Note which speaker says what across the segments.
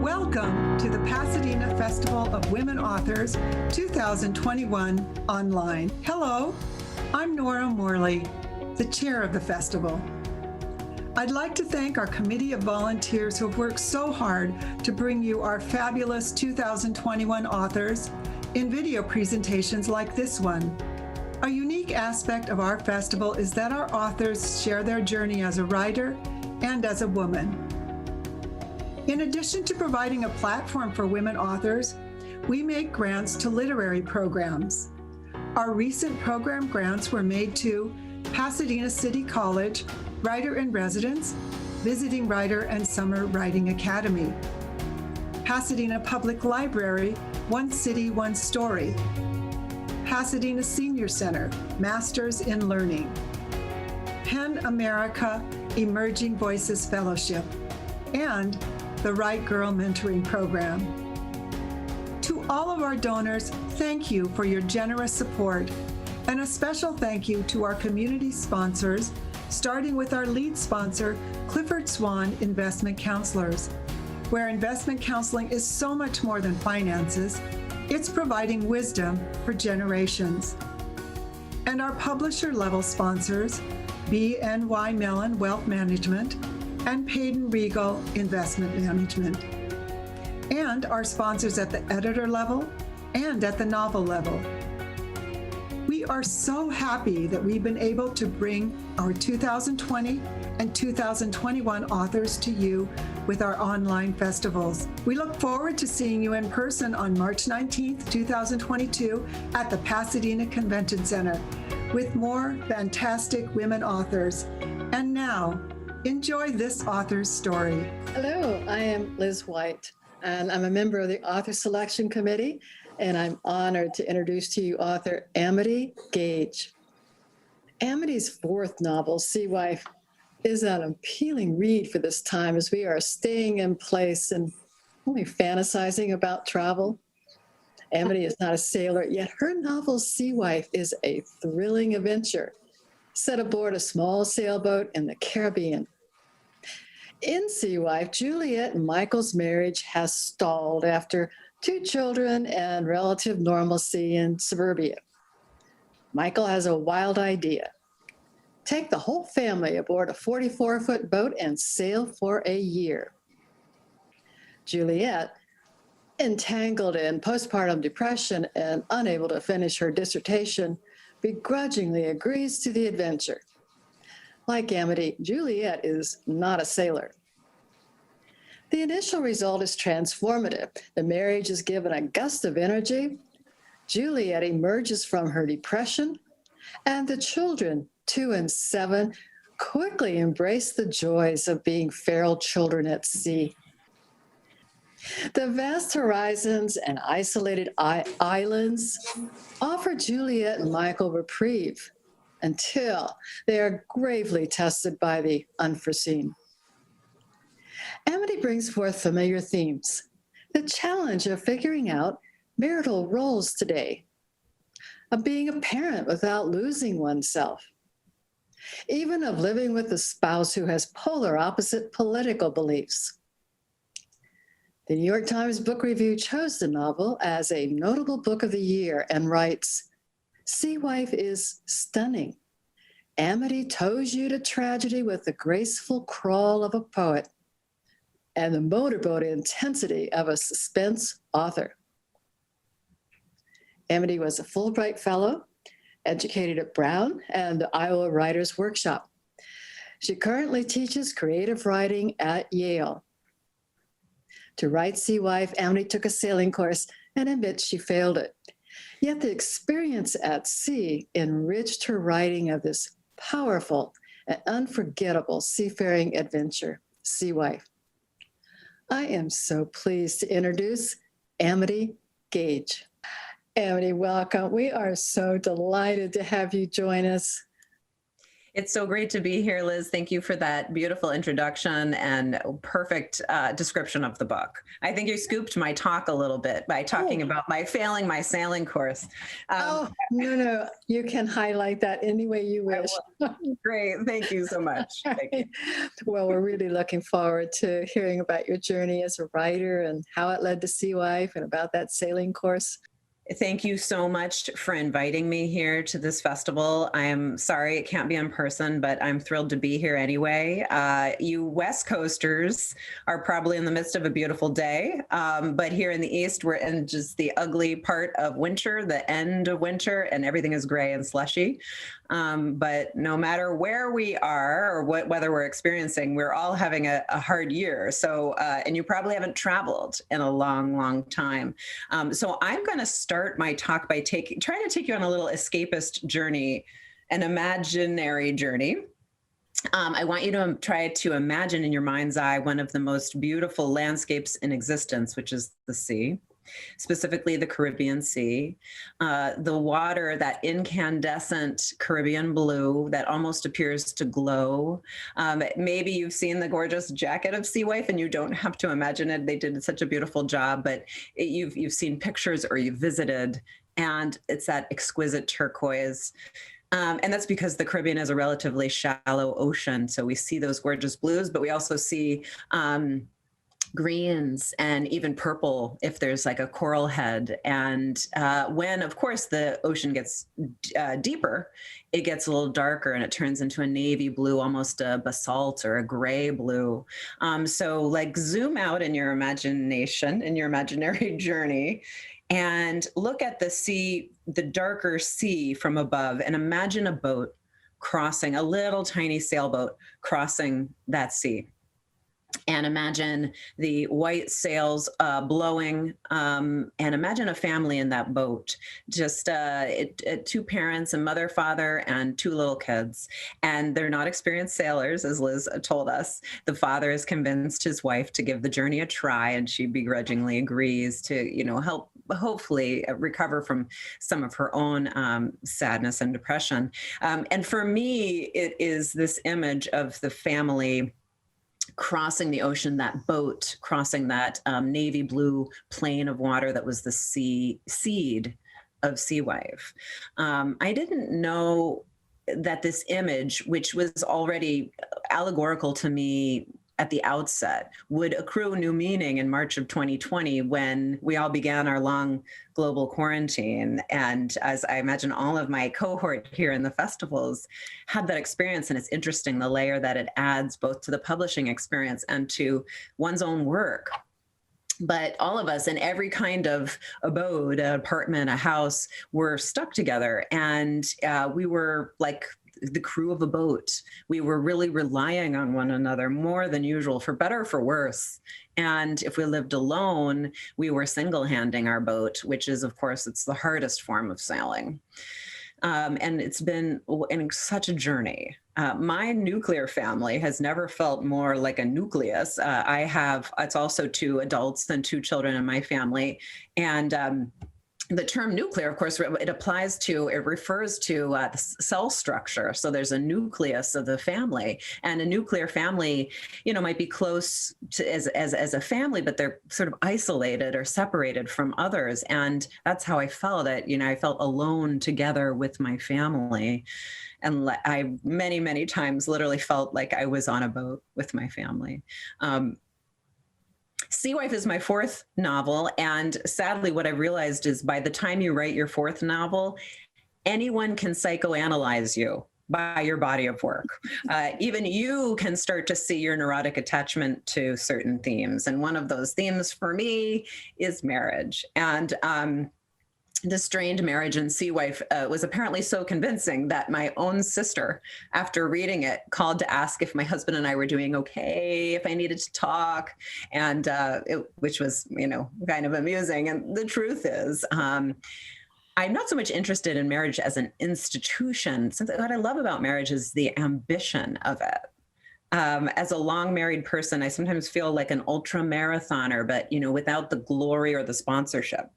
Speaker 1: Welcome to the Pasadena Festival of Women Authors 2021 online. Hello, I'm Nora Morley, the chair of the festival. I'd like to thank our committee of volunteers who have worked so hard to bring you our fabulous 2021 authors in video presentations like this one. A unique aspect of our festival is that our authors share their journey as a writer and as a woman. In addition to providing a platform for women authors, we make grants to literary programs. Our recent program grants were made to Pasadena City College, Writer in Residence, Visiting Writer and Summer Writing Academy, Pasadena Public Library, One City, One Story, Pasadena Senior Center, Masters in Learning, PEN America Emerging Voices Fellowship, and the Right Girl Mentoring Program. To all of our donors, thank you for your generous support, and a special thank you to our community sponsors, starting with our lead sponsor, Clifford Swan Investment Counselors, where investment counseling is so much more than finances. It's providing wisdom for generations. And our publisher level sponsors, BNY Mellon Wealth Management and Payden Regal Investment Management. And our sponsors at the editor level and at the novel level. We are so happy that we've been able to bring our 2020 and 2021 authors to you with our online festivals. We look forward to seeing you in person on March 19th, 2022 at the Pasadena Convention Center with more fantastic women authors. And now, enjoy this author's story.
Speaker 2: Hello, I am Liz White, and I'm a member of the Author Selection Committee, and I'm honored to introduce to you author Amity Gaige. Amity's fourth novel, Sea Wife, is an appealing read for this time as we are staying in place and only fantasizing about travel. Amity is not a sailor, yet her novel Sea Wife is a thrilling adventure set aboard a small sailboat in the Caribbean. In Sea Wife, Juliet and Michael's marriage has stalled after 2 children and relative normalcy in suburbia. Michael has a wild idea. Take the whole family aboard a 44-foot boat and sail for a year. Juliet, entangled in postpartum depression and unable to finish her dissertation, begrudgingly agrees to the adventure. Like Amity, Juliet is not a sailor. The initial result is transformative. The marriage is given a gust of energy. Juliet emerges from her depression, and the children, 2 and 7, quickly embrace the joys of being feral children at sea. The vast horizons and isolated islands offer Juliet and Michael reprieve until they are gravely tested by the unforeseen. Amity brings forth familiar themes, the challenge of figuring out marital roles today, of being a parent without losing oneself, even of living with a spouse who has polar opposite political beliefs. The New York Times Book Review chose the novel as a notable book of the year and writes, "Sea Wife is stunning. Amity tows you to tragedy with the graceful crawl of a poet and the motorboat intensity of a suspense author." Amity was a Fulbright Fellow, educated at Brown and the Iowa Writers Workshop. She currently teaches creative writing at Yale. To write Sea Wife, Amity took a sailing course and admits she failed it. Yet the experience at sea enriched her writing of this powerful and unforgettable seafaring adventure, Sea Wife. I am so pleased to introduce Amity Gaige. Amity, welcome. We are so delighted to have you join us.
Speaker 3: It's so great to be here, Liz. Thank you for that beautiful introduction and perfect description of the book. I think you scooped my talk a little bit by talking about my failing my sailing course.
Speaker 2: Oh, no, you can highlight that any way you wish.
Speaker 3: Great. Thank you so much. Thank you.
Speaker 2: Well, we're really looking forward to hearing about your journey as a writer and how it led to Sea Wife and about that sailing course.
Speaker 3: Thank you so much for inviting me here to this festival. I am sorry it can't be in person, but I'm thrilled to be here anyway. You West Coasters are probably in the midst of a beautiful day, but here in the East, we're in just the ugly part of winter, the end of winter, and everything is gray and slushy. But no matter where we are or what weather we're experiencing, we're all having a hard year. So, and you probably haven't traveled in a long, long time. So I'm going to start my talk by trying to take you on a little escapist journey, an imaginary journey. I want you to try to imagine in your mind's eye one of the most beautiful landscapes in existence, which is the sea. Specifically the Caribbean Sea, the water, that incandescent Caribbean blue that almost appears to glow. Maybe you've seen the gorgeous jacket of Sea Wife and you don't have to imagine it. They did such a beautiful job, but you've seen pictures or you've visited, and it's that exquisite turquoise. And that's because the Caribbean is a relatively shallow ocean. So we see those gorgeous blues, but we also see greens and even purple if there's like a coral head. And when, of course, the ocean gets deeper, it gets a little darker and it turns into a navy blue, almost a basalt or a gray blue. So like zoom out in your imagination, in your imaginary journey, and look at the sea, the darker sea from above, and imagine a boat crossing, a little tiny sailboat crossing that sea. And imagine the white sails blowing, and imagine a family in that boat, just two parents, a mother, father, and two little kids. And they're not experienced sailors, as Liz told us. The father is convinced his wife to give the journey a try, and she begrudgingly agrees to, help hopefully recover from some of her own sadness and depression. And for me, it is this image of the family crossing the ocean, that boat crossing that navy blue plain of water that was the seed of Sea Wife. I didn't know that this image, which was already allegorical to me at the outset, would accrue new meaning in March of 2020 when we all began our long global quarantine. And as I imagine all of my cohort here in the festivals had that experience, and it's interesting the layer that it adds both to the publishing experience and to one's own work. But all of us in every kind of abode, an apartment, a house, were stuck together. And we were like the crew of a boat. We were really relying on one another more than usual, for better or for worse. And if we lived alone, we were single-handing our boat, which is, of course, it's the hardest form of sailing. And it's been such a journey. My nuclear family has never felt more like a nucleus. It's also 2 adults and 2 children in my family. And the term nuclear, of course, it refers to the cell structure. So there's a nucleus of the family, and a nuclear family, might be close to as a family, but they're sort of isolated or separated from others. And that's how I felt it. I felt alone together with my family. And I many, many times literally felt like I was on a boat with my family. Sea Wife is my 4th novel, and sadly what I realized is by the time you write your 4th novel, anyone can psychoanalyze you by your body of work. Even you can start to see your neurotic attachment to certain themes, and one of those themes for me is marriage. And the strained marriage in Sea Wife was apparently so convincing that my own sister, after reading it, called to ask if my husband and I were doing okay, if I needed to talk, and which was, kind of amusing. And the truth is, I'm not so much interested in marriage as an institution, since what I love about marriage is the ambition of it. As a long married person, I sometimes feel like an ultra marathoner, but, without the glory or the sponsorship.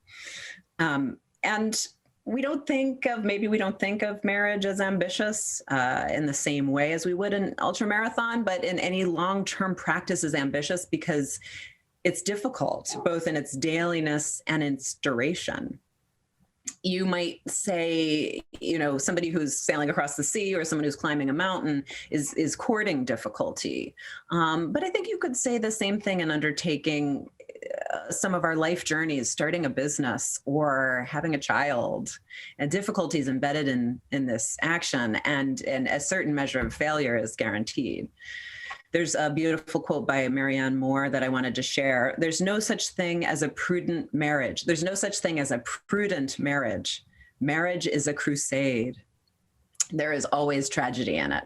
Speaker 3: And maybe we don't think of marriage as ambitious in the same way as we would an ultramarathon, but in any long-term practice is ambitious because it's difficult, both in its dailiness and its duration. You might say, somebody who's sailing across the sea or someone who's climbing a mountain is courting difficulty. But I think you could say the same thing in undertaking some of our life journeys, starting a business or having a child, and difficulties embedded in this action, and a certain measure of failure is guaranteed. There's a beautiful quote by Marianne Moore that I wanted to share. There's no such thing as a prudent marriage. There's no such thing as a prudent marriage. Marriage is a crusade. There is always tragedy in it.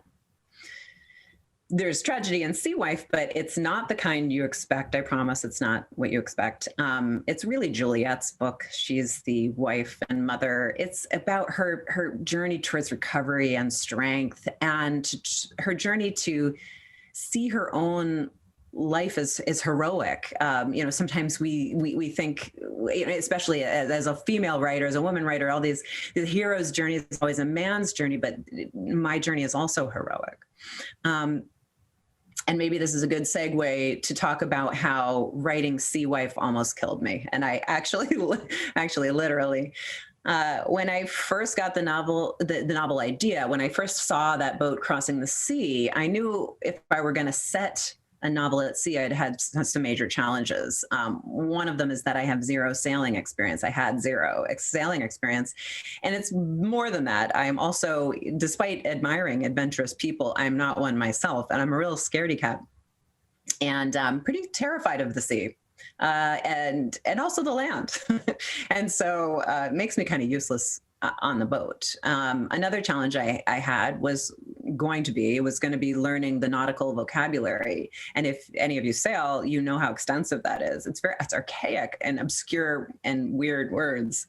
Speaker 3: There's tragedy in Sea Wife, but it's not the kind you expect. I promise it's not what you expect. It's really Juliet's book. She's the wife and mother. It's about her journey towards recovery and strength, and her journey to see her own life as heroic. Sometimes we think, especially as a female writer, as a woman writer, all the hero's journey is always a man's journey, but my journey is also heroic. And maybe this is a good segue to talk about how writing Sea Wife almost killed me. And I actually literally, when I first got the novel idea, when I first saw that boat crossing the sea, I knew if I were going to set a novel at sea, I'd had some major challenges. One of them is that I have zero sailing experience. I had zero sailing experience. And it's more than that. I am also, despite admiring adventurous people, I'm not one myself. And I'm a real scaredy cat. And I'm pretty terrified of the sea. And also the land. And so it makes me kind of useless on the boat. Another challenge I had was going to be learning the nautical vocabulary. And if any of you sail, you know how extensive that is. It's archaic and obscure and weird words.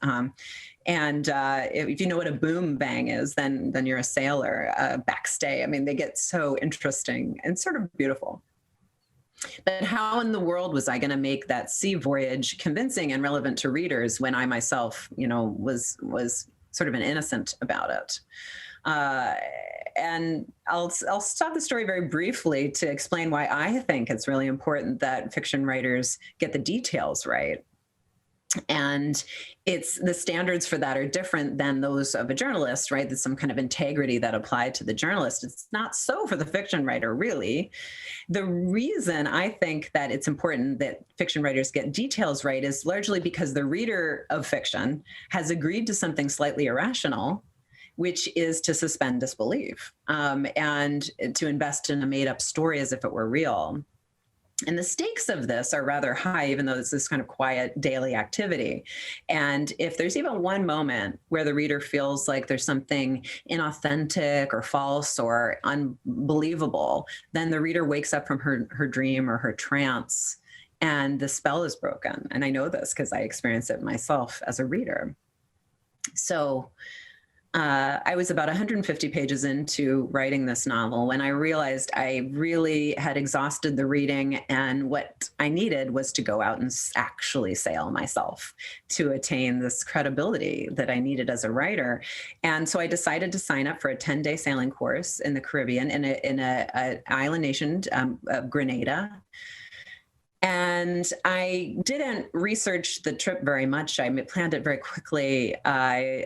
Speaker 3: If you know what a boom bang is, then you're a sailor. Backstay. I mean, they get so interesting and sort of beautiful. But how in the world was I going to make that sea voyage convincing and relevant to readers when I myself, was sort of an innocent about it? And I'll stop the story very briefly to explain why I think it's really important that fiction writers get the details right. And it's the standards for that are different than those of a journalist, right? There's some kind of integrity that applied to the journalist. It's not so for the fiction writer, really. The reason I think that it's important that fiction writers get details right is largely because the reader of fiction has agreed to something slightly irrational, which is to suspend disbelief and to invest in a made-up story as if it were real. And the stakes of this are rather high, even though it's this kind of quiet daily activity. And if there's even one moment where the reader feels like there's something inauthentic or false or unbelievable, then the reader wakes up from her dream or her trance and the spell is broken. And I know this because I experienced it myself as a reader. So I was about 150 pages into writing this novel when I realized I really had exhausted the reading, and what I needed was to go out and actually sail myself to attain this credibility that I needed as a writer. And so I decided to sign up for a 10-day sailing course in the Caribbean in an island nation of Grenada. And I didn't research the trip very much. I planned it very quickly. I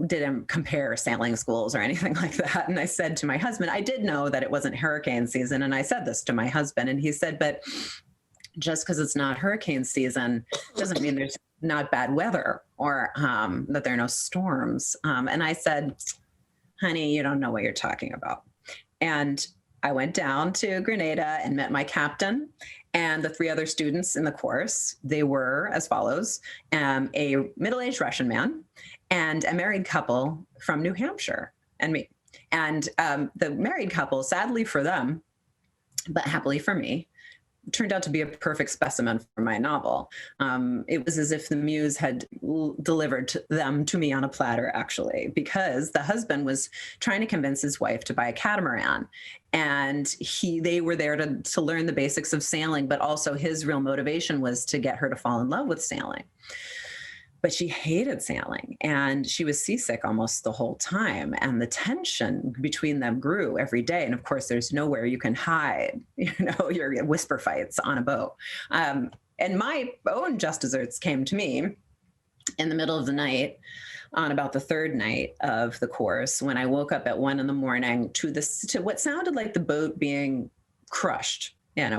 Speaker 3: didn't compare sailing schools or anything like that. And I said to my husband, I did know that it wasn't hurricane season. And I said this to my husband, and he said, but just because it's not hurricane season doesn't mean there's not bad weather or that there are no storms. And I said, honey, you don't know what you're talking about. And I went down to Grenada and met my captain and the 3 other students in the course. They were as follows: a middle-aged Russian man and a married couple from New Hampshire, and me. And the married couple, sadly for them, but happily for me, turned out to be a perfect specimen for my novel. It was as if the muse had delivered them to me on a platter, actually, because the husband was trying to convince his wife to buy a catamaran. And they were there to learn the basics of sailing, but also his real motivation was to get her to fall in love with sailing. but she hated sailing and she was seasick almost the whole time. And the tension between them grew every day. And of course, there's nowhere you can hide, your whisper fights on a boat. And my own just desserts came to me in the middle of the night on about the third night of the course, when I woke up at 1 a.m. to what sounded like the boat being crushed,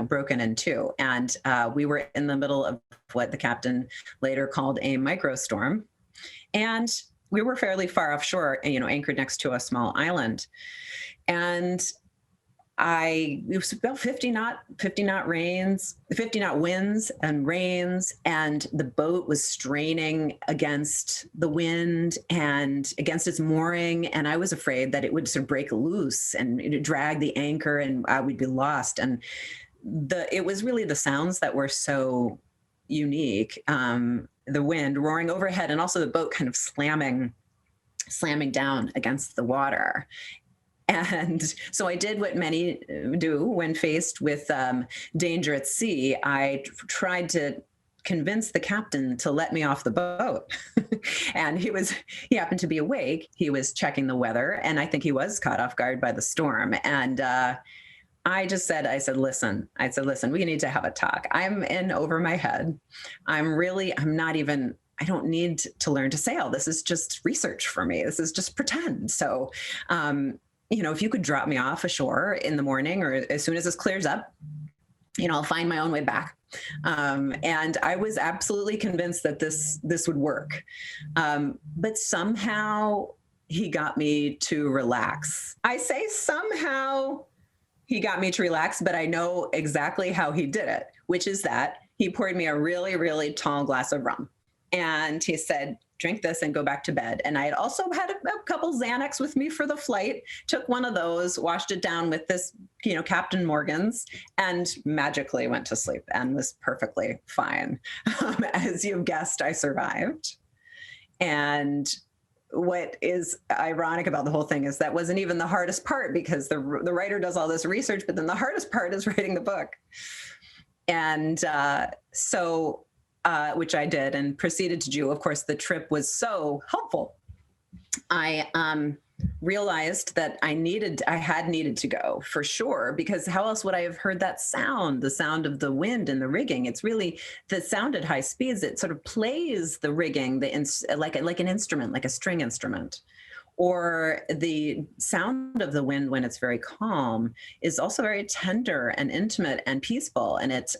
Speaker 3: broken in two. And we were in the middle of what the captain later called a microstorm. And we were fairly far offshore, anchored next to a small island. And it was about 50 knot winds and rains, and the boat was straining against the wind and against its mooring. And I was afraid that it would sort of break loose and drag the anchor and we'd be lost. And it was really the sounds that were so unique. The wind roaring overhead and also the boat kind of slamming down against the water. And so I did what many do when faced with danger at sea. I tried to convince the captain to let me off the boat. And he happened to be awake. He was checking the weather, and I think he was caught off guard by the storm. And I said, listen, we need to have a talk. I'm in over my head. I don't need to learn to sail. This is just research for me. This is just pretend. So, if you could drop me off ashore in the morning or as soon as this clears up, I'll find my own way back. And I was absolutely convinced that this would work. But somehow he got me to relax. I say somehow he got me to relax, but I know exactly how he did it, which is that he poured me a really, really tall glass of rum. And he said, drink this and go back to bed. And I had also had a couple Xanax with me for the flight, took one of those, washed it down with this, Captain Morgan's, and magically went to sleep and was perfectly fine. As you've guessed, I survived. And what is ironic about the whole thing is that wasn't even the hardest part, because the writer does all this research, but then the hardest part is writing the book. And which I did and proceeded to do. Of course, the trip was so helpful. I realized that I had needed to go for sure, because how else would I have heard that sound, the sound of the wind in the rigging? It's really the sound at high speeds. It sort of plays the rigging, like an instrument, like a string instrument. Or the sound of the wind when it's very calm is also very tender and intimate and peaceful. And it's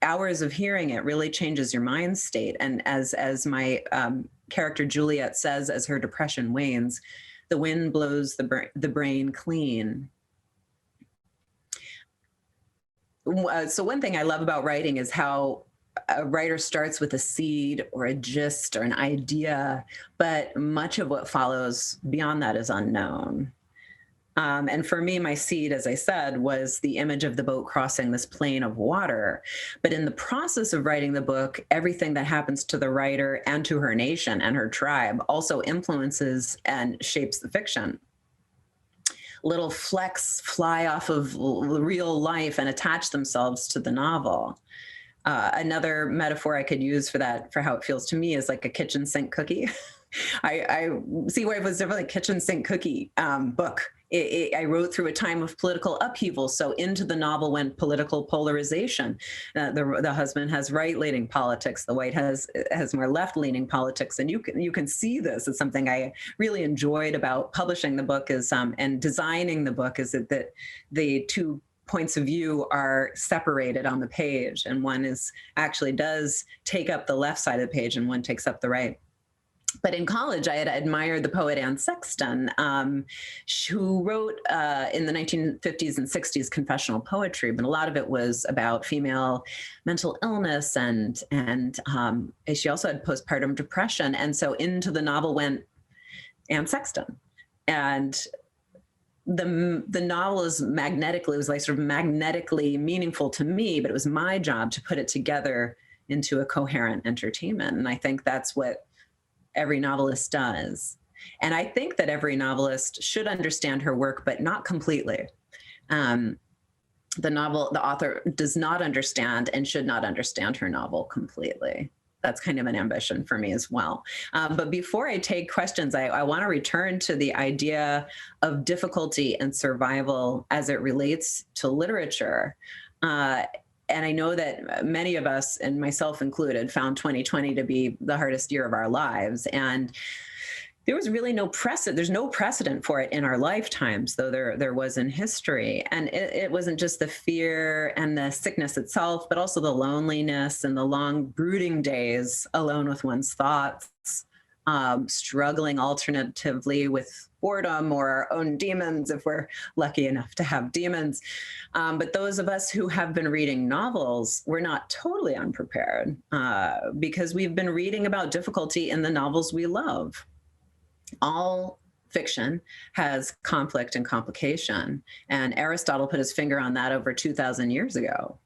Speaker 3: hours of hearing it really changes your mind state. And as my character Juliet says, as her depression wanes, the wind blows the brain clean. So one thing I love about writing is how a writer starts with a seed or a gist or an idea, but much of what follows beyond that is unknown. And for me, my seed, as I said, was the image of the boat crossing this plain of water. But in the process of writing the book, everything that happens to the writer and to her nation and her tribe also influences and shapes the fiction. Little flecks fly off of real life and attach themselves to the novel. Another metaphor I could use for how it feels to me, is like a kitchen sink cookie. I Sea Wife was definitely a kitchen sink cookie book. I wrote through a time of political upheaval, so into the novel went political polarization. The husband has right-leaning politics, the wife has more left-leaning politics, and you can see this as something I really enjoyed about publishing the book and designing the book, is that the two points of view are separated on the page, and one does take up the left side of the page and one takes up the right. But in college, I had admired the poet Anne Sexton, who wrote in the 1950s and 60s confessional poetry, but a lot of it was about female mental illness, and she also had postpartum depression. And so into the novel went Anne Sexton. And the novel was sort of magnetically meaningful to me, but it was my job to put it together into a coherent entertainment. And I think that's what every novelist does. And I think that every novelist should understand her work, but not completely. The author does not understand and should not understand her novel completely. that's kind of an ambition for me as well. But before I take questions, I want to return to the idea of difficulty and survival as it relates to literature. And I know that many of us, and myself included, found 2020 to be the hardest year of our lives. And there was really no precedent. There's no precedent for it in our lifetimes, though there was in history. And it wasn't just the fear and the sickness itself, but also the loneliness and the long brooding days alone with one's thoughts, struggling alternatively with boredom or our own demons, if we're lucky enough to have demons. But those of us who have been reading novels, we're not totally unprepared because we've been reading about difficulty in the novels we love. All fiction has conflict and complication, and Aristotle put his finger on that over 2,000 years ago.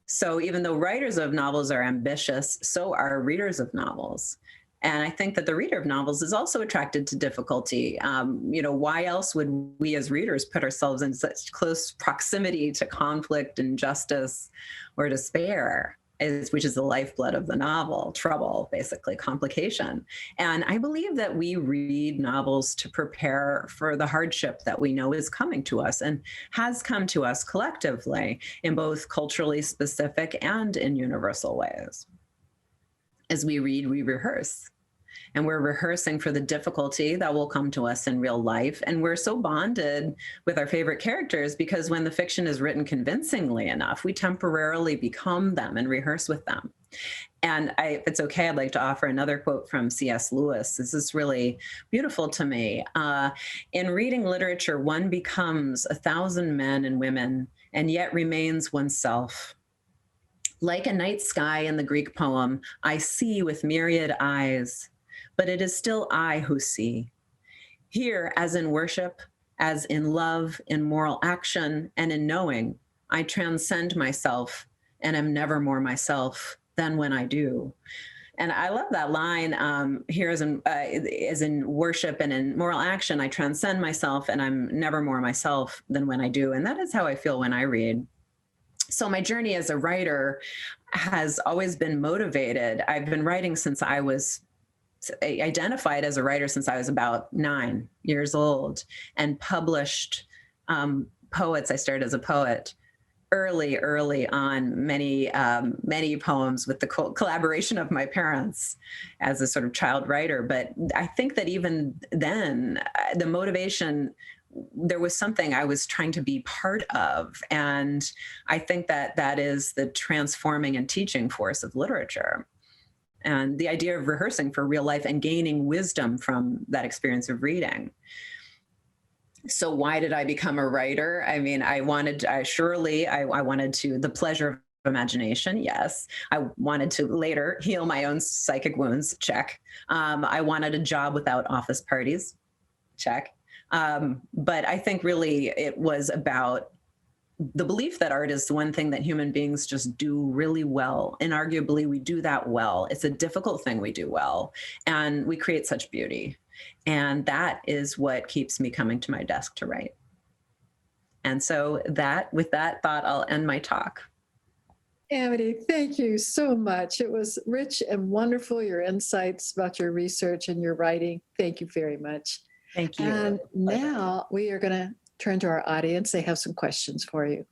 Speaker 3: So even though writers of novels are ambitious, so are readers of novels. And I think that the reader of novels is also attracted to difficulty. Why else would we as readers put ourselves in such close proximity to conflict, injustice, or despair? Which is the lifeblood of the novel, trouble, basically, complication. And I believe that we read novels to prepare for the hardship that we know is coming to us and has come to us collectively in both culturally specific and in universal ways. As we read, we rehearse. And we're rehearsing for the difficulty that will come to us in real life. And we're so bonded with our favorite characters because when the fiction is written convincingly enough, we temporarily become them and rehearse with them. And if it's okay, I'd like to offer another quote from C.S. Lewis. This is really beautiful to me. In reading literature, one becomes 1,000 men and women and yet remains oneself. Like a night sky in the Greek poem, I see with myriad eyes, but it is still I who see. Here, as in worship, as in love, in moral action, and in knowing, I transcend myself and am never more myself than when I do. And I love that line, here as in worship and in moral action, I transcend myself and I'm never more myself than when I do. And that is how I feel when I read. So my journey as a writer has always been motivated. I've been writing since I was identified as a writer since I was about 9 years old and published poets. I started as a poet early on, many poems with the collaboration of my parents as a sort of child writer. But I think that even then, the motivation, there was something I was trying to be part of. And I think that that is the transforming and teaching force of literature. And the idea of rehearsing for real life and gaining wisdom from that experience of reading. So why did I become a writer? I mean, I wanted to, the pleasure of imagination, yes. I wanted to later heal my own psychic wounds, check. I wanted a job without office parties, check. But I think really it was about the belief that art is the one thing that human beings just do really well. Inarguably, we do that well. It's a difficult thing we do well, and we create such beauty. And that is what keeps me coming to my desk to write. And so with that thought, I'll end my talk.
Speaker 2: Amity, thank you so much. It was rich and wonderful, your insights about your research and your writing. Thank you very much.
Speaker 3: Thank you.
Speaker 2: And now we are going to turn to our audience. They have some questions for you.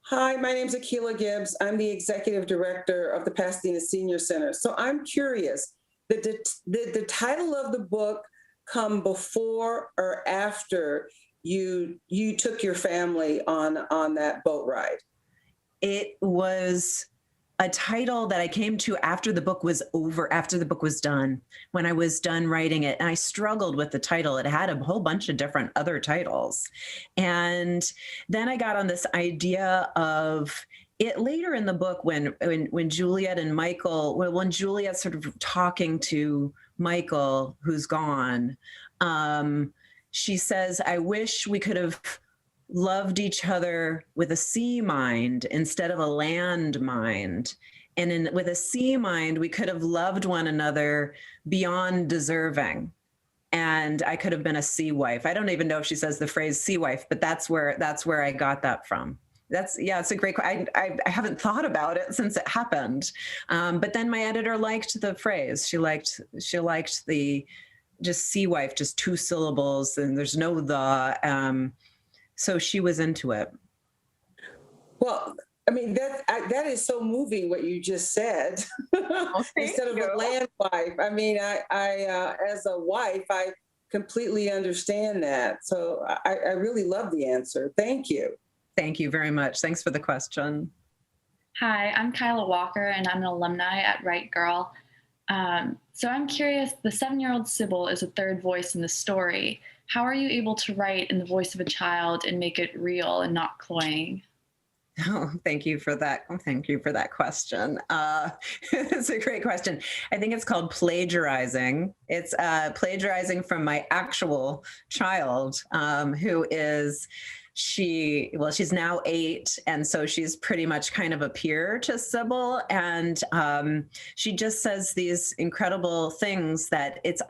Speaker 4: Hi, my name is Akila Gibbs. I'm the executive director of the Pasadena Senior Center. So I'm curious, did the title of the book come before or after you took your family on that boat ride?
Speaker 3: It was a title that I came to after the book was over, after the book was done, when I was done writing it. And I struggled with the title. It had a whole bunch of different other titles. And then I got on this idea of it later in the book when Juliet and Michael, when Juliet's sort of talking to Michael, who's gone, she says, I wish we could have loved each other with a sea mind instead of a land mind. And with a sea mind, we could have loved one another beyond deserving. And I could have been a sea wife. I don't even know if she says the phrase sea wife, but that's where I got that from. it's a great. I haven't thought about it since it happened, but then my editor liked the phrase. She liked the just sea wife, just 2 syllables, and there's no the. So she was into it.
Speaker 4: Well, I mean, that is so moving what you just said. Instead of a land wife. I mean, I as a wife, I completely understand that. So I really love the answer. Thank you.
Speaker 3: Thank you very much. Thanks for the question.
Speaker 5: Hi, I'm Kyla Walker, and I'm an alumni at Right Girl. So I'm curious, the 7-year-old Sybil is a third voice in the story. How are you able to write in the voice of a child and make it real and not cloying?
Speaker 3: Oh, thank you for that. Thank you for that question. It's a great question. I think it's called plagiarizing. It's plagiarizing from my actual child, who is she's now 8, and so she's pretty much kind of a peer to Sybil, and she just says these incredible things that it's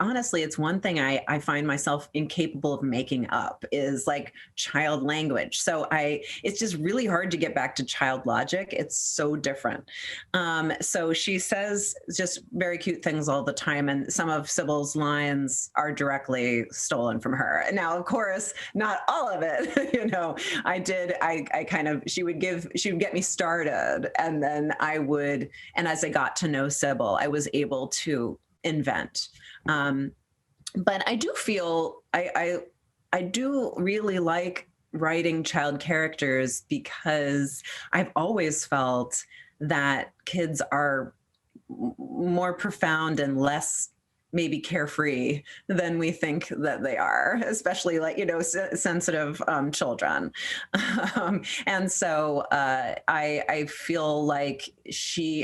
Speaker 3: one thing I find myself incapable of making up, is like child language. So it's just really hard to get back to child logic. It's so different. So she says just very cute things all the time, and some of Sybil's lines are directly stolen from her. Now, of course, not all of it, you know. She would get me started, and then and as I got to know Sybil, I was able to invent. But I do feel, I do really like writing child characters, because I've always felt that kids are more profound and less maybe carefree than we think that they are, especially like, sensitive children. And so I feel like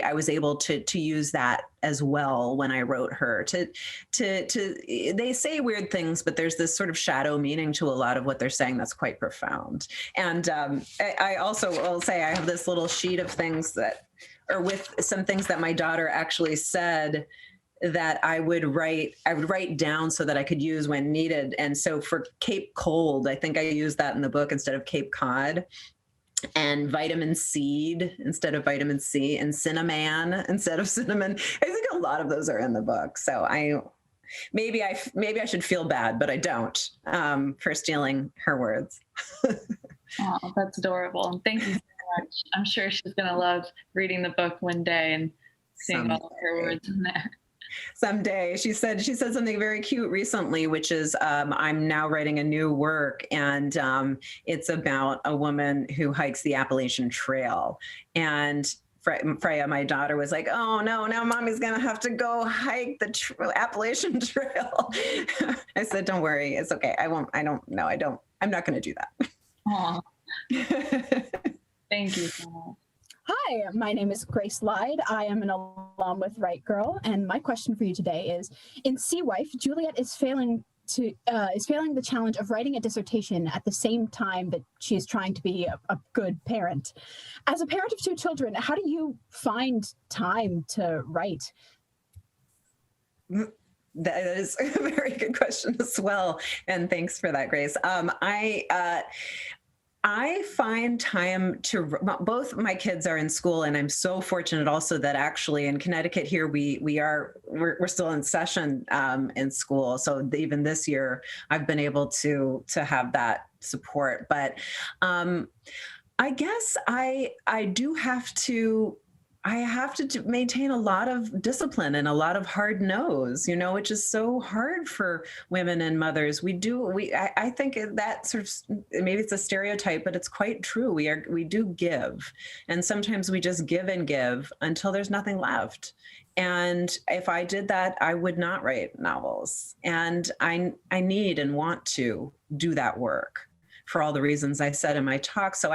Speaker 3: I was able to use that as well when I wrote her. They say weird things, but there's this sort of shadow meaning to a lot of what they're saying that's quite profound. And I also will say I have this little sheet of things with some things that my daughter actually said that I would write down so that I could use when needed. And so for Cape Cold, I think I used that in the book instead of Cape Cod, and vitamin seed instead of vitamin C, and cinnamon instead of cinnamon. I think a lot of those are in the book. So maybe I should feel bad, but I don't, for stealing her words.
Speaker 5: Oh, that's adorable. And thank you so much. I'm sure she's going to love reading the book one day and seeing all of her words in there.
Speaker 3: Someday. She said something very cute recently, which is, I'm now writing a new work, and it's about a woman who hikes the Appalachian Trail. And Freya, my daughter, was like, "Oh no, now mommy's gonna have to go hike the Appalachian Trail." I said, "Don't worry, it's okay. I'm not gonna do that."
Speaker 5: Aw. Thank you so much.
Speaker 6: Hi, my name is Grace Lyde. I am an alum with Right Girl, and my question for you today is: in Sea Wife, Juliet is failing the challenge of writing a dissertation at the same time that she is trying to be a good parent. As a parent of 2 children, how do you find time to write?
Speaker 3: That is a very good question as well, and thanks for that, Grace. I find time both my kids are in school, and I'm so fortunate also that actually in Connecticut here, we're still in session in school. So even this year I've been able to have that support, but I guess I have to maintain a lot of discipline and a lot of hard nose, which is so hard for women and mothers. I think that sort of, maybe it's a stereotype, but it's quite true. We do give, and sometimes we just give and give until there's nothing left. And if I did that, I would not write novels. And I need and want to do that work, for all the reasons I said in my talk. So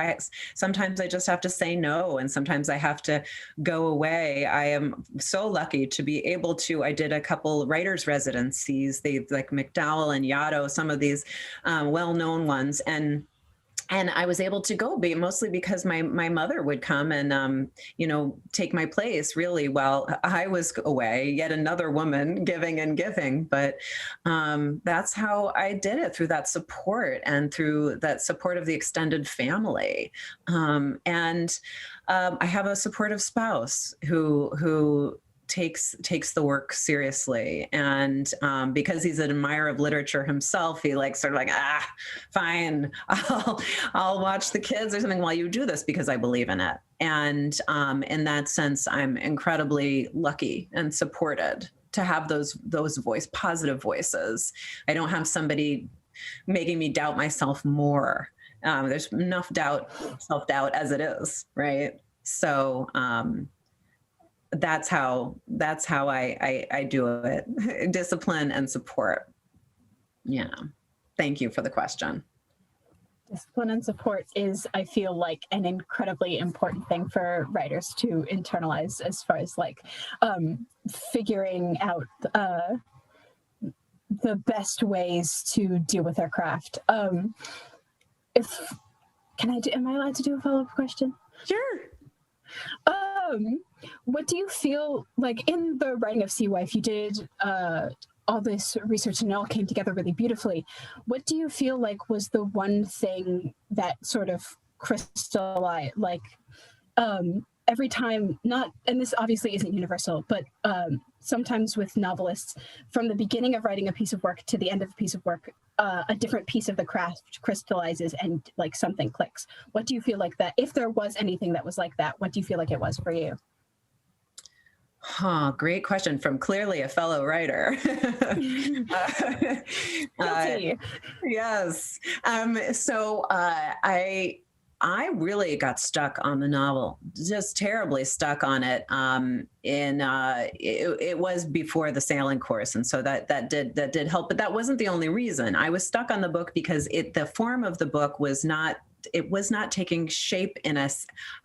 Speaker 3: sometimes I just have to say no, and sometimes I have to go away. I am so lucky to be able to. I did a couple writers' residencies, like McDowell and Yaddo, some of these well-known ones, and and I was able to go mostly because my mother would come and take my place really while I was away. Yet another woman giving and giving, but that's how I did it, through that support and through that support of the extended family. And I have a supportive spouse who takes the work seriously, and because he's an admirer of literature himself, he sort of fine, I'll watch the kids or something while you do this, because I believe in it. And in that sense, I'm incredibly lucky and supported to have those positive voices. I don't have somebody making me doubt myself more. There's enough self-doubt as it is, right? So that's how I do it. Discipline and support. Yeah. Thank you for the question.
Speaker 6: Discipline and support is, I feel like, an incredibly important thing for writers to internalize, as far as figuring out the best ways to deal with their craft. Am I allowed to do a follow-up question?
Speaker 3: Sure.
Speaker 6: What do you feel like in the writing of Sea Wife? You did all this research and it all came together really beautifully. What do you feel like was the one thing that sort of crystallized, every time, and this obviously isn't universal, but sometimes with novelists, from the beginning of writing a piece of work to the end of a piece of work, a different piece of the craft crystallizes and something clicks. What do you feel like that, if there was anything that was like that, what do you feel like it was for you?
Speaker 3: Great question from clearly a fellow writer. Yes. So I really got stuck on the novel, just terribly stuck on it. It was before the sailing course, and so that did help. But that wasn't the only reason. I was stuck on the book because the form of the book was not taking shape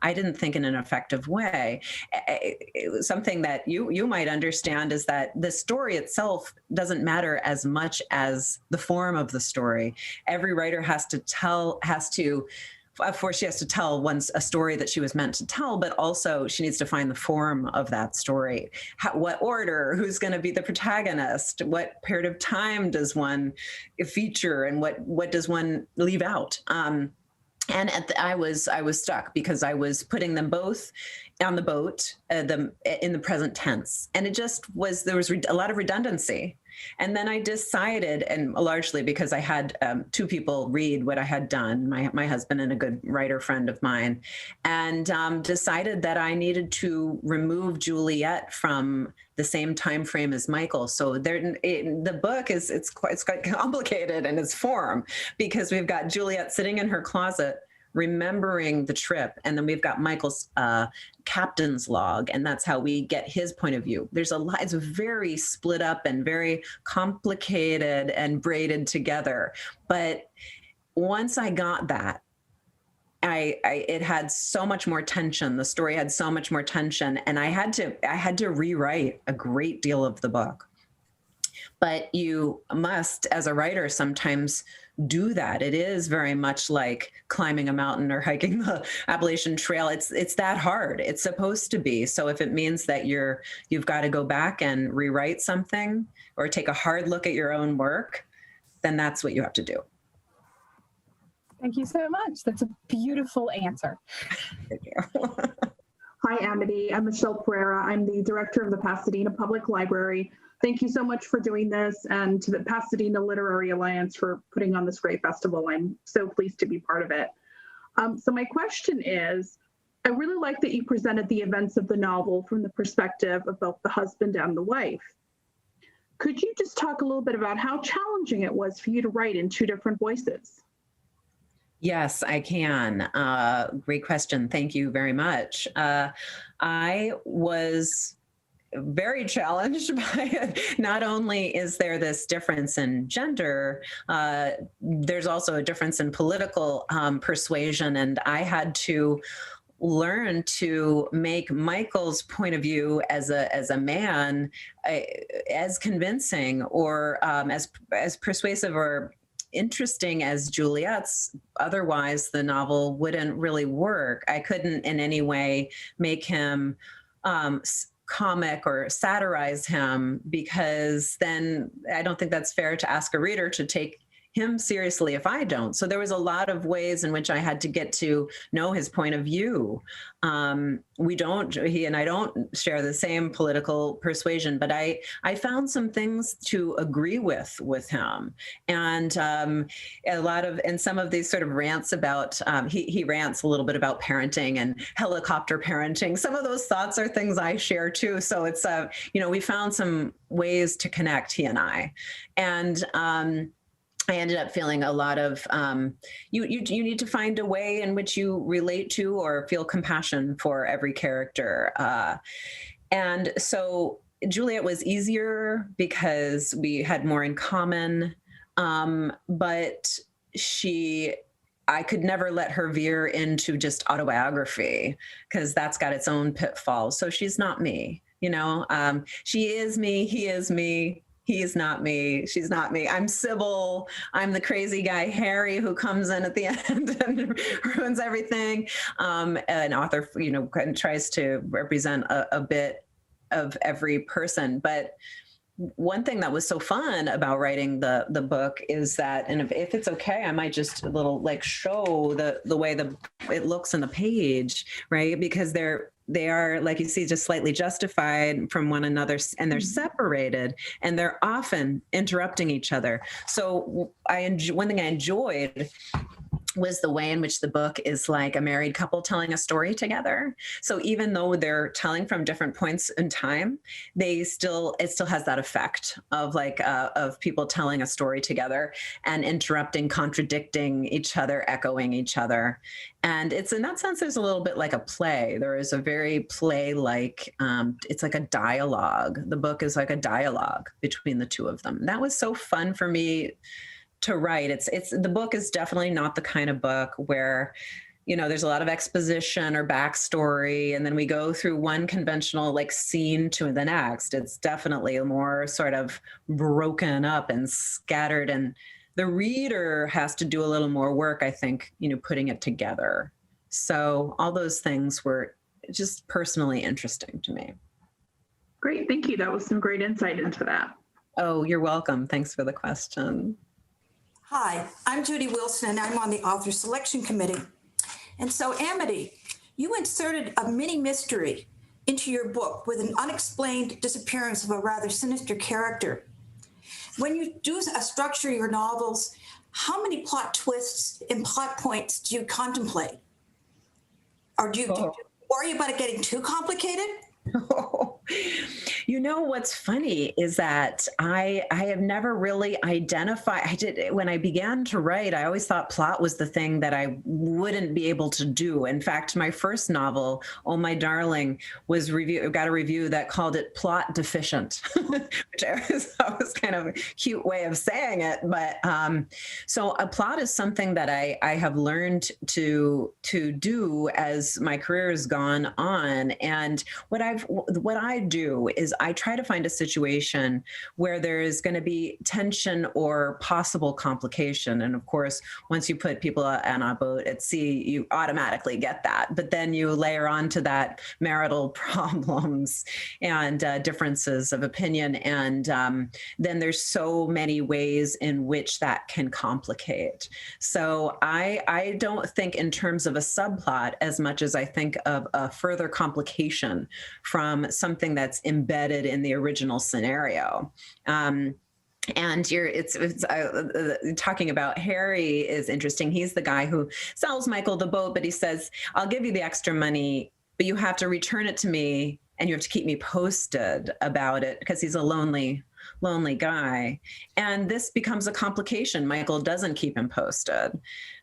Speaker 3: I didn't think, in an effective way. It was something that you might understand, is that the story itself doesn't matter as much as the form of the story. Every writer of course, she has to tell a story that she was meant to tell, but also she needs to find the form of that story. What order, who's going to be the protagonist, what period of time does one feature, and what does one leave out? And I was stuck because I was putting them both on the boat, in the present tense, and there was a lot of redundancy. And then I decided, and largely because I had two people read what I had done, my husband and a good writer friend of mine, and decided that I needed to remove Juliet from the same time frame as Michael. So the book it's quite complicated in its form, because we've got Juliet sitting in her closet remembering the trip, and then we've got Michael's captain's log, and that's how we get his point of view. There's a lot, it's very split up and very complicated and braided together. But once I got that, it had so much more tension. The story had so much more tension, and I had to rewrite a great deal of the book. But you must, as a writer, sometimes do that. It is very much like climbing a mountain or hiking the Appalachian Trail. It's that hard. It's supposed to be. So if it means that you've got to go back and rewrite something or take a hard look at your own work, then that's what you have to do.
Speaker 6: Thank you so much. That's a beautiful answer.
Speaker 3: Thank you.
Speaker 7: Hi, Amity. I'm Michelle Pereira. I'm the director of the Pasadena Public Library. Thank you so much for doing this, and to the Pasadena Literary Alliance for putting on this great festival. I'm so pleased to be part of it. So my question is, I really like that you presented the events of the novel from the perspective of both the husband and the wife. Could you just talk a little bit about how challenging it was for you to write in two different voices?
Speaker 3: Yes, I can. Great question. Thank you very much. I was very challenged by it. Not only is there this difference in gender, there's also a difference in political persuasion, and I had to learn to make Michael's point of view as a man as convincing or as persuasive or interesting as Juliet's, otherwise the novel wouldn't really work. I couldn't in any way make him comic or satirize him, because then I don't think that's fair to ask a reader to take him seriously if I don't. So there was a lot of ways in which I had to get to know his point of view. He and I don't share the same political persuasion, but I found some things to agree with him. And some of these sort of rants about, he rants a little bit about parenting and helicopter parenting. Some of those thoughts are things I share too. So it's, we found some ways to connect, he and I. And, I ended up feeling a lot of, you need to find a way in which you relate to or feel compassion for every character. And so Juliet was easier because we had more in common, but I could never let her veer into just autobiography, because that's got its own pitfalls. So she's not me, she is me, he is me. He's not me. She's not me. I'm Sybil. I'm the crazy guy, Harry, who comes in at the end and ruins everything. An author, tries to represent a bit of every person. But one thing that was so fun about writing the book is that, and if it's okay, I might just show the way it looks on the page, right? Because they are, like you see, just slightly justified from one another, and they're separated, and they're often interrupting each other. So one thing I enjoyed was the way in which the book is like a married couple telling a story together. So even though they're telling from different points in time, it still has that effect of of people telling a story together and interrupting, contradicting each other, echoing each other. And it's, in that sense, there's a little bit like a play. There is a very play-like, it's like a dialogue. The book is like a dialogue between the two of them. That was so fun for me to write. The book is definitely not the kind of book where, there's a lot of exposition or backstory, and then we go through one conventional scene to the next. It's definitely more sort of broken up and scattered, and the reader has to do a little more work, I think, putting it together. So all those things were just personally interesting to me.
Speaker 7: Great, thank you. That was some great insight into that.
Speaker 3: Oh, you're welcome. Thanks for the question.
Speaker 8: Hi, I'm Judy Wilson, and I'm on the author selection committee. And so, Amity, you inserted a mini mystery into your book with an unexplained disappearance of a rather sinister character. When you do structure your novels, how many plot twists and plot points do you contemplate? Or do you worry about it getting too complicated?
Speaker 3: What's funny is that I have never really identified. When I began to write, I always thought plot was the thing that I wouldn't be able to do. In fact, my first novel, Oh My Darling, got a review that called it plot deficient, which was kind of a cute way of saying it. But so a plot is something that I have learned to do as my career has gone on. And what I do is I try to find a situation where there is going to be tension or possible complication. And of course, once you put people on a boat at sea, you automatically get that. But then you layer onto that marital problems and differences of opinion. And then there's so many ways in which that can complicate. So I don't think in terms of a subplot as much as I think of a further complication from something that's embedded in the original scenario. And talking about Harry is interesting. He's the guy who sells Michael the boat, but he says, I'll give you the extra money, but you have to return it to me and you have to keep me posted about it, because he's a lonely guy. And this becomes a complication. Michael doesn't keep him posted.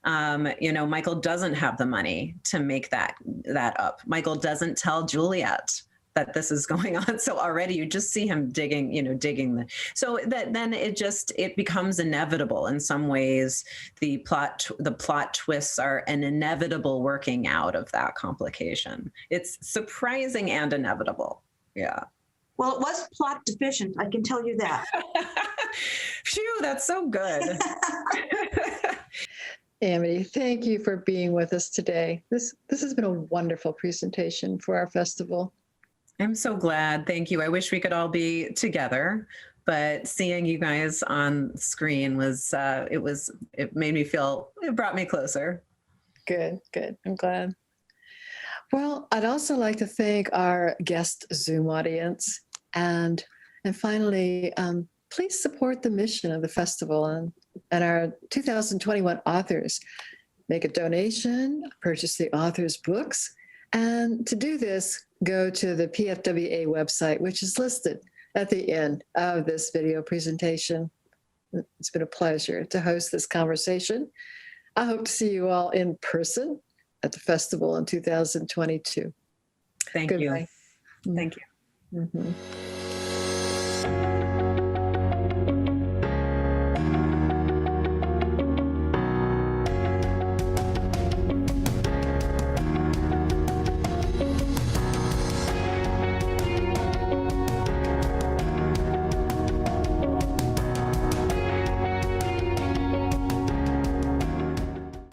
Speaker 3: Michael doesn't have the money to make that up. Michael doesn't tell Juliet that this is going on. So already you just see him digging so that then it becomes inevitable. In some ways, the plot twists are an inevitable working out of that complication. It's surprising and inevitable. Yeah.
Speaker 8: Well, it was plot deficient, I can tell you that.
Speaker 3: Phew, that's so good.
Speaker 2: Amity, thank you for being with us today. This has been a wonderful presentation for our festival.
Speaker 3: I'm so glad. Thank you. I wish we could all be together, but seeing you guys on screen was, it made me feel, it brought me closer.
Speaker 2: Good. I'm glad. Well, I'd also like to thank our guest Zoom audience. And finally, please support the mission of the festival and our 2021 authors. Make a donation, purchase the authors' books. And to do this, go to the PFWA website, which is listed at the end of this video presentation. It's been a pleasure to host this conversation. I hope to see you all in person at the festival in 2022.
Speaker 3: Thank you.
Speaker 2: Goodbye.
Speaker 3: Thank you.
Speaker 2: Mm-hmm.